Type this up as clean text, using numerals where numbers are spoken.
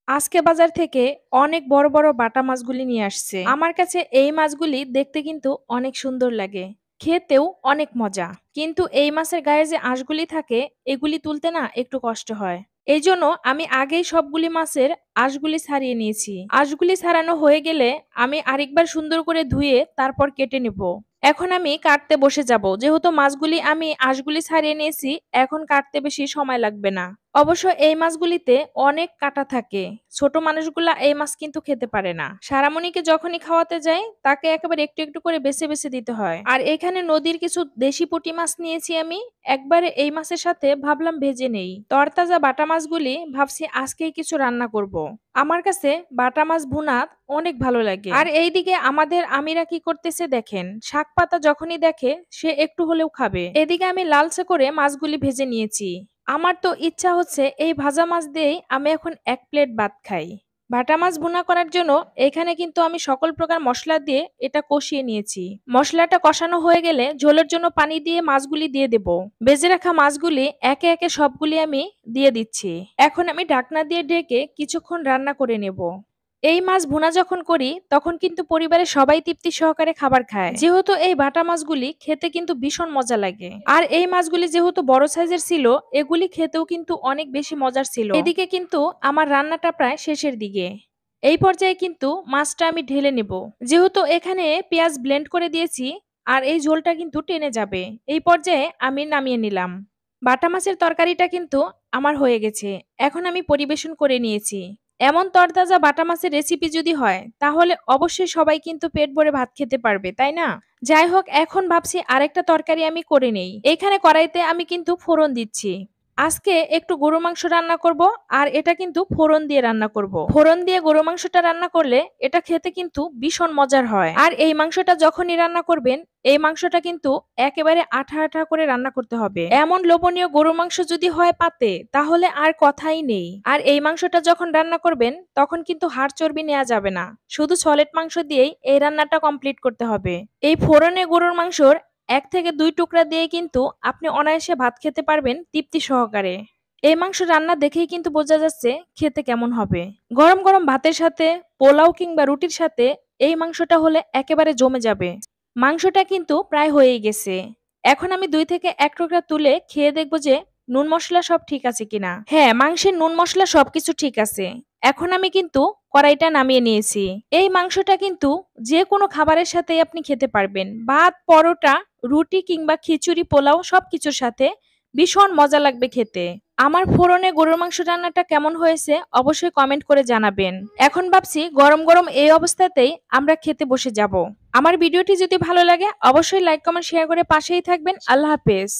আজকে বাজার থেকে অনেক বড় বড় বাটা মাছগুলি নিয়ে আসছে। আমার কাছে এই মাছগুলি দেখতে কিন্তু অনেক সুন্দর লাগে, খেতেও অনেক মজা। কিন্তু এই মাছের গায়ে যে আঁশগুলি থাকে এগুলি তুলতে না একটু কষ্ট হয়। এই জন্য আমি আগেই সবগুলি মাছের আঁশগুলি ছাড়িয়ে নিয়েছি। আঁশগুলি ছাড়ানো হয়ে গেলে আমি আরেকবার সুন্দর করে ধুয়ে তারপর কেটে নেব। এখন আমি কাটতে বসে যাব, যেহেতু মাছগুলি আমি আঁশগুলি ছাড়িয়ে নিয়েছি। এখন কাটতে বেশি সময় লাগবে না। অবশ্য এই মাছগুলিতে অনেক কাঁটা থাকে। ছোট মানুষগুলা এই মাছ কিন্তু খেতে পারে না। সারামণিকে যখনই খাওয়াতে যায় তাকে একেবারে একটু একটু করে বেছে বেছে দিতে হয়। আর এখানে নদীর কিছু দেশি পুঁটি মাছ নিয়েছি আমি। একবারে এই মাছের সাথে ভাবলাম ভেজে নেই। তরতাজা বাটা মাছগুলি ভাবছি আজকেই কিছু রান্না করব। আমার কাছে বাটা মাছ ভুনাত অনেক ভালো লাগে। আর এইদিকে আমাদের আমিরা কি করতেছে দেখেন, শাক পাতা যখনই দেখে সে একটু হলেও খাবে। এদিকে আমি লালচে করে মাছগুলি ভেজে নিয়েছি। আমার তো ইচ্ছা হচ্ছে এই ভাজা মাছ দিয়েই আমি এখন এক প্লেট ভাত খাই। বাটা মাছ ভুনা করার জন্য এখানে কিন্তু আমি সকল প্রকার মশলা দিয়ে এটা কষিয়ে নিয়েছি। মশলাটা কষানো হয়ে গেলে ঝোলের জন্য পানি দিয়ে মাছগুলি দিয়ে দেব। ভেজে রাখা মাছগুলি একে একে সবগুলি আমি দিয়ে দিচ্ছি। এখন আমি ঢাকনা দিয়ে ঢেকে কিছুক্ষণ রান্না করে নেব। এই মাছ ভুনা যখন করি তখন কিন্তু পরিবারের সবাই তৃপ্তি সহকারে খাবার খায়, যেহেতু এই বাটা মাছগুলি খেতে কিন্তু ভীষণ মজা লাগে। আর এই মাছগুলি যেহেতু বড় সাইজের ছিল, এগুলি খেতেও কিন্তু অনেক বেশি মজার ছিল। এদিকে কিন্তু আমার রান্নাটা প্রায় শেষের দিকে। এই পর্যায়ে কিন্তু মাছটা আমি ঢেলে নেব, যেহেতু এখানে পেঁয়াজ ব্লেন্ড করে দিয়েছি। আর এই ঝোলটা কিন্তু টেনে যাবে। এই পর্যায়ে আমি নামিয়ে নিলাম। বাটা মাছের তরকারিটা কিন্তু আমার হয়ে গেছে। এখন আমি পরিবেশন করে নিয়েছি। এমন তরতাজা বাটা মাছের রেসিপি যদি হয় তাহলে অবশ্যই সবাই কিন্তু পেট ভরে ভাত খেতে পারবে, তাই না? যাই হোক, এখন ভাবছি আরেকটা তরকারি আমি করে নেই। এখানে কড়াইতে আমি কিন্তু ফোড়ন দিচ্ছি। আজকে একটু গরু মাংস রান্না করব। আর এটা কিন্তু ফোড়ন দিয়ে রান্না করব। ফোড়ন দিয়ে গরু মাংসটা রান্না করলে এটা খেতে কিন্তু ভীষণ মজার হয়। আর এই মাংসটা যখনই রান্না করবেন, এই মাংসটা কিন্তু একেবারে আঠা আঠা করে রান্না করতে হবে। এমন লোভনীয় গরু মাংস যদি হয় পাতে, তাহলে আর কথাই নেই। আর এই মাংসটা যখন রান্না করবেন তখন কিন্তু হাড় চর্বি নেওয়া যাবে না, শুধু সলিড মাংস দিয়েই এই রান্নাটা কমপ্লিট করতে হবে। এই ফোড়নে গরুর মাংসর 1 থেকে 2 টুকরা দিয়ে কিন্তু আপনি অনায়াসে ভাত খেতে পারবেন তৃপ্তি সহকারে। এই মাংস রান্না দেখেই কিন্তু বোঝা যাচ্ছে খেতে কেমন হবে। গরম গরম ভাতের সাথে, পোলাও কিংবা রুটির সাথে এই মাংসটা হলে একেবারে জমে যাবে। মাংসটা কিন্তু প্রায় হয়েই গেছে। এখন আমি 2 থেকে 1 টুকরা তুলে খেয়ে দেখবো যে নুন মশলা সব ঠিক আছে কিনা। হ্যাঁ, মাংসের নুন মশলা সবকিছু ঠিক আছে। এখন আমি কিন্তু কড়াইটা নামিয়ে নিয়েছি। এই মাংসটা কিন্তু যে কোনো খাবারের সাথেই আপনি খেতে পারবেন। ভাত, পরোটা, রুটি কিংবা খিচুড়ি, পোলাও সবকিছুর সাথে ভীষণ মজা লাগবে খেতে। আমার ফোড়নে গরুর মাংস রান্নাটা কেমন হয়েছে অবশ্যই কমেন্ট করে জানাবেন। এখন ভাবছি গরম গরম এই অবস্থাতেই আমরা খেতে বসে যাব। আমার ভিডিওটি যদি ভালো লাগে অবশ্যই লাইক কমেন্ট শেয়ার করে পাশেই থাকবেন। আল্লাহ হাফেজ।